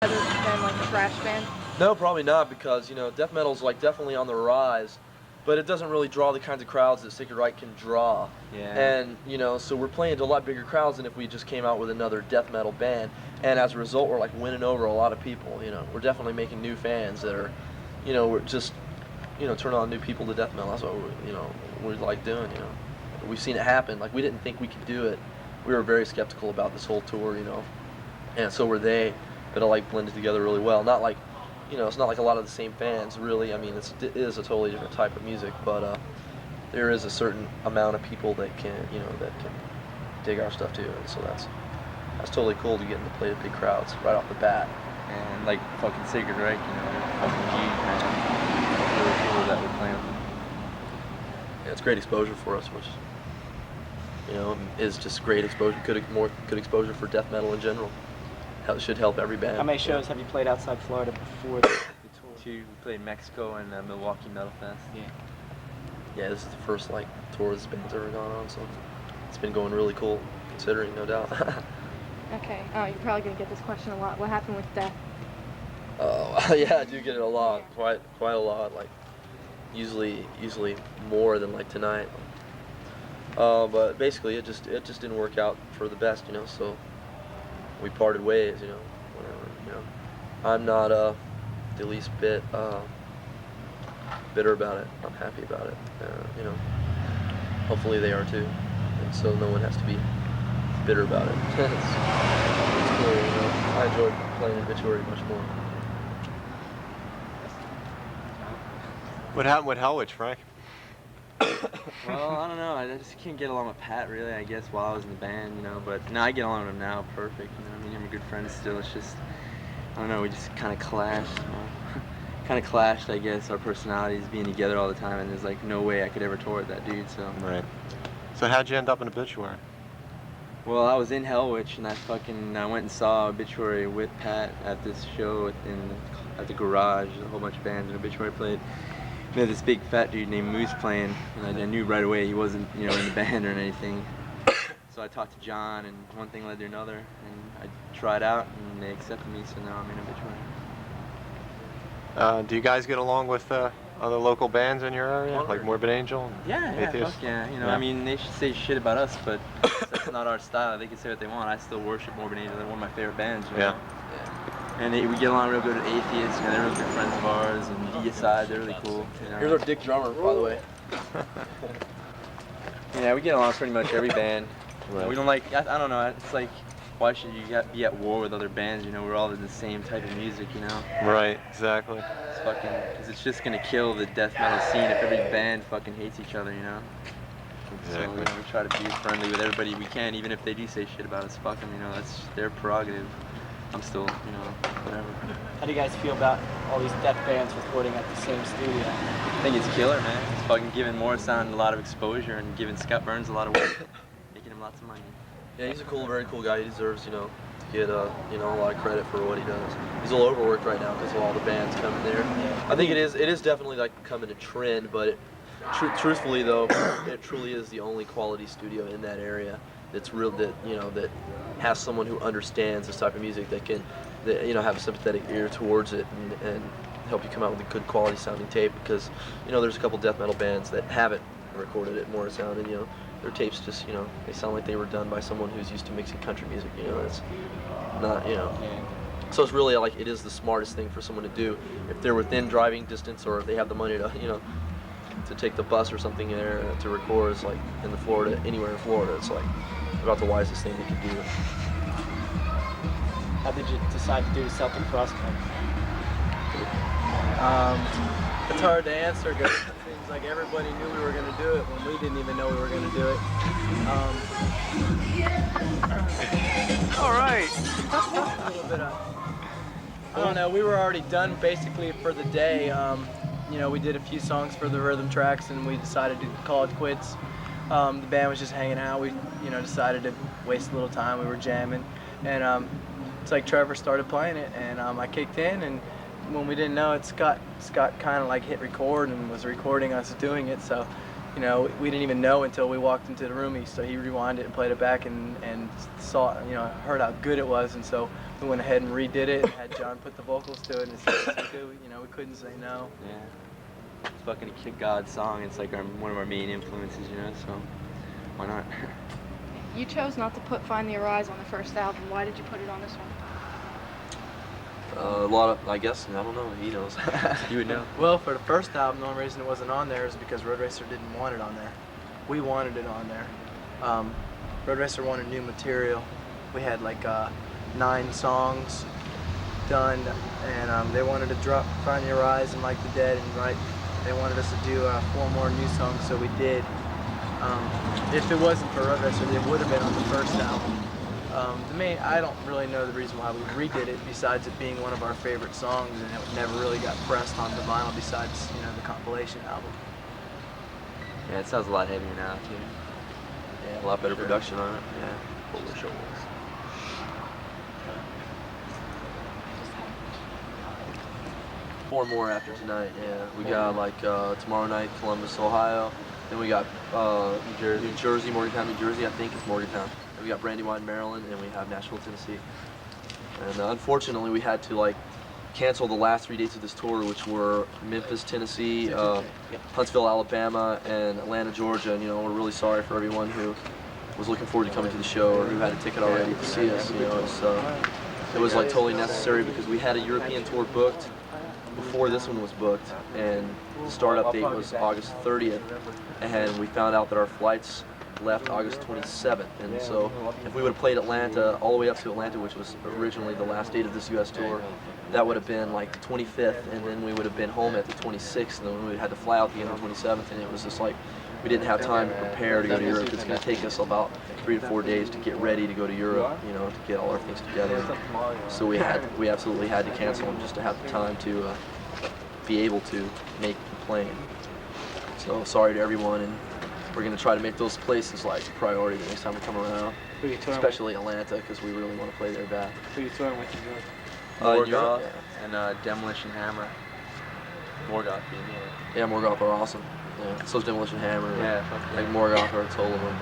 Other than like a thrash band? No, probably not, because death metal's like definitely on the rise, but it doesn't really draw the kinds of crowds that Sacred Reich can draw. Yeah. And so we're playing to a lot bigger crowds than if we just came out with another death metal band. And as a result, we're like winning over a lot of people. We're definitely making new fans that are, we're just, turning on new people to death metal. That's what we like doing. We've seen it happen. Like, we didn't think we could do it. We were very skeptical about this whole tour, and so were they. But it like blended together really well. Not like, it's not like a lot of the same fans, really. I mean, it is a totally different type of music, but there is a certain amount of people that can, that can dig our stuff too, and so that's totally cool to get to play to big crowds right off the bat. And like fucking Sacred Reich, fucking huge, man. It's really cool that we're playing with them. Yeah, it's great exposure for us, which is just great exposure, good exposure for death metal in general. It should help every band. How many shows have you played outside Florida before the tour? We played Mexico and Milwaukee Metal Fest. Yeah, this is the first tour this band's ever gone on, so it's been going really cool, considering, no doubt. Okay. Oh, you're probably gonna get this question a lot. What happened with death? Oh, yeah, I do get it a lot, quite a lot. Like, usually more than like tonight. But basically, it just didn't work out for the best, so we parted ways, whatever. I'm not the least bit bitter about it. I'm happy about it. Hopefully they are too, and so no one has to be bitter about it. It's cool, I enjoy playing Obituary much more. What happened with Hellwitch, Frank? Well, I don't know. I just can't get along with Pat, really, I guess, while I was in the band, But now I get along with him now, perfect, I mean, I'm a good friend still. It's just, I don't know, we just kind of clashed, I guess, our personalities being together all the time, and there's like no way I could ever tour with that dude, so. Right. So how'd you end up in Obituary? Well, I was in Hellwitch, and I went and saw Obituary with Pat at this show at the garage. A whole bunch of bands, and Obituary played. We had this big fat dude named Moose playing, and I knew right away he wasn't, in the band or anything. So I talked to John, and one thing led to another, and I tried out, and they accepted me, so now I'm in Obituary. Do you guys get along with other local bands in your area, like Morbid Angel? And Yeah, Atheist? fuck yeah. I mean, they should say shit about us, but that's not our style. They can say what they want. I still worship Morbid Angel. They're one of my favorite bands. Yeah. And we get along real good with Atheists. They're real good friends of ours. And Deicide, they're really cool. Here's our dick drummer, by the way. Yeah, we get along with pretty much every band. Right. We don't like, I don't know, it's like, why should you be at war with other bands? We're all in the same type of music, Right, exactly. It's fucking, because it's just gonna kill the death metal scene if every band fucking hates each other, Exactly. So we try to be friendly with everybody we can, even if they do say shit about us. Fuck them, that's their prerogative. I'm still, whatever. How do you guys feel about all these death bands recording at the same studio? I think it's killer, man. It's fucking giving Morrisound a lot of exposure and giving Scott Burns a lot of work, making him lots of money. Yeah, he's a very cool guy. He deserves, to get, a lot of credit for what he does. He's a little overworked right now because of all the bands coming there. I think it is definitely like becoming a trend, but truthfully though, it truly is the only quality studio in that area that's real, that has someone who understands this type of music, that can, have a sympathetic ear towards it and help you come out with a good quality sounding tape, because, there's a couple death metal bands that haven't recorded at Morrisound, and, their tapes just, they sound like they were done by someone who's used to mixing country music, it's not, So it's really it is the smartest thing for someone to do. If they're within driving distance, or if they have the money to, to take the bus or something there to record, it's like in anywhere in Florida, it's like about the wisest thing they could do. How did you decide to do Celtic Frost cover? It's hard to answer because it seems like everybody knew we were going to do it when we didn't even know we were going to do it. All right. A little bit I don't know, we were already done basically for the day. We did a few songs for the rhythm tracks and we decided to call it quits. The band was just hanging out. We decided to waste a little time. We were jamming, and it's like Trevor started playing it, and I kicked in, and when we didn't know it, Scott kind of hit record and was recording us doing it. So we didn't even know until we walked into the room. So he rewinded it and played it back, and saw, heard how good it was, and so we went ahead and redid it and had John put the vocals to it, and it's like, you know, we couldn't say no. Yeah. It's fucking a Kid God song. It's like one of our main influences, you know, so why not? You chose not to put Find the Arise on the first album. Why did you put it on this one? A lot of, I guess, I don't know. He knows. You would know. Well, for the first album, the only reason it wasn't on there is because Road Racer didn't want it on there. We wanted it on there. Road Racer wanted new material. We had like 9 songs done, and they wanted to drop Find the Arise and Like the Dead, and they wanted us to do 4 more new songs, so we did. If it wasn't for Road Racer, it would have been on the first album. I don't really know the reason why we redid it, besides it being one of our favorite songs, and it never really got pressed onto vinyl besides, you know, the compilation album. Yeah, it sounds a lot heavier now too. A lot better Sure. production on it. Yeah. What wish it was. Four more after tonight, yeah. We got like tomorrow night, Columbus, Ohio. Then we got New Jersey, Morgantown, New Jersey, I think it's Morgantown. Then we got Brandywine, Maryland, and we have Nashville, Tennessee. And unfortunately, we had to like cancel the last 3 days of this tour, which were Memphis, Tennessee, Huntsville, Alabama, and Atlanta, Georgia. And you know, we're really sorry for everyone who was looking forward to coming to the show or who had a ticket already to see us. You know, it was like totally necessary because we had a European tour booked before this one was booked, and the startup date was August 30th, and we found out that our flights left August 27th, and so if we would have played Atlanta all the way up to Atlanta, which was originally the last date of this U.S. tour, that would have been like the 25th, and then we would have been home at the 26th, and then we would have had to fly out again on the 27th, and it was just like we didn't have time to prepare to go to Europe. It's going to take us about 3 to 4 days to get ready to go to Europe, you know, to get all our things together. So we absolutely had to cancel them just to have the time to be able to make the plane. So sorry to everyone, and we're going to try to make those places like a priority the next time we come around, especially Atlanta, because we really want to play there bad. Who you touring with in Europe? Morgoth and Demolition Hammer. Morgoth being Yeah, Morgoth are awesome. Yeah, so's Demolition Hammer. Yeah, fuck yeah. Like Morgoth are a total of them.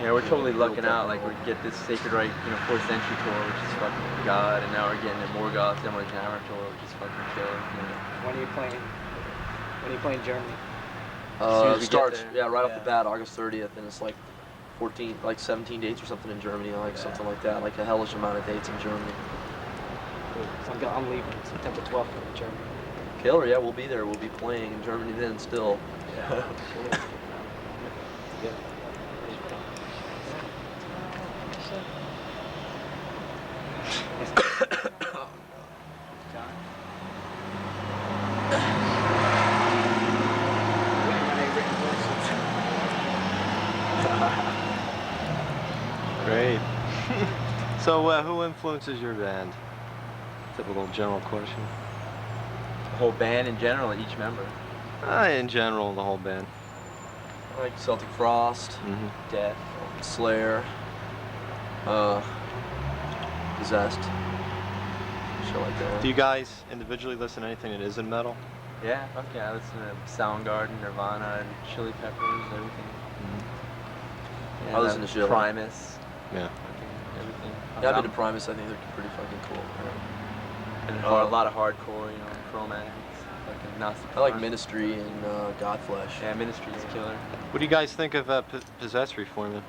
Yeah, we're totally lucking out. Like we get this Sacred Right, you know, 4th Century tour, which is fucking God, and now we're getting a Morgoth Demolition Hammer tour, which is fucking killer. You know? When are you playing? When are you playing Germany? as we Starts get there. right off the bat, August 30th, and it's like 17 dates or something in Germany, like something like that, like a hellish amount of dates in Germany. So I'm leaving September 12th for Germany. Killer, yeah, we'll be there. We'll be playing in Germany then still. Yeah. Great. So, who influences your band? Typical general question. The whole band in general, each member. In general, the whole band. Like Celtic Frost, Mm-hmm. Death. Slayer, Possessed, shit like that. Do you guys individually listen to anything that isn't metal? Yeah, fuck yeah. I listen to Soundgarden, Nirvana, and Chili Peppers, everything. Yeah, I listen to shit. Primus. Yeah. Fucking everything. Yeah, I've been to Primus. I think they're pretty fucking cool. And a lot of hardcore, you know, Chromatics, fucking Gnostic. I like Front. Ministry and Godflesh. Yeah, Ministry is killer. What do you guys think of Possessed reforming?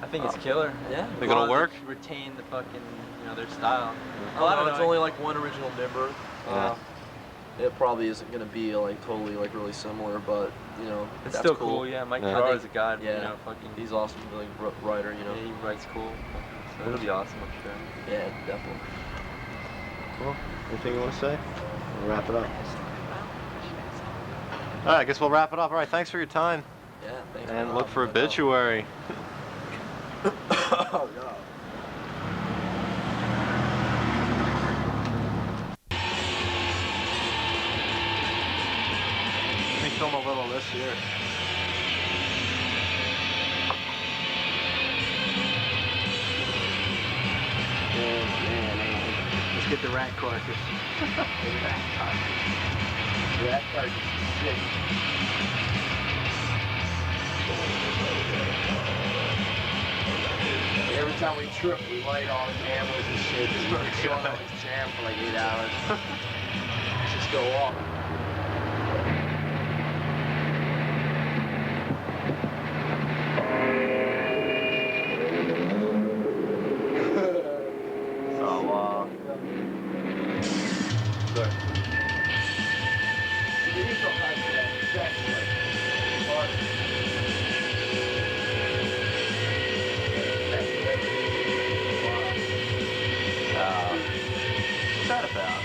I think it's killer. Yeah. As Think it'll long as work? they retain the fucking, you know, their style. I don't know. It's only like one original member. Yeah. It probably isn't gonna be like totally like really similar, but you know, It's that's still cool. Yeah, Mike Yeah. Carr is a god. Yeah. You know, fucking. He's awesome, like writer. You know. Yeah, he writes cool. So it'll be awesome, I'm sure. Yeah, definitely. Cool. Anything you want to say? We'll wrap it up. All right, I guess we'll wrap it up. All right, thanks for your time. Yeah. Thanks. And look for Obituary. Oh god. Let me film a little of this here. Let's get the rat carcass. Rat carcass is sick. Every time we trip, we light all the cameras and shit. Just put it on this jam for like 8 hours. Just go off. What's that about?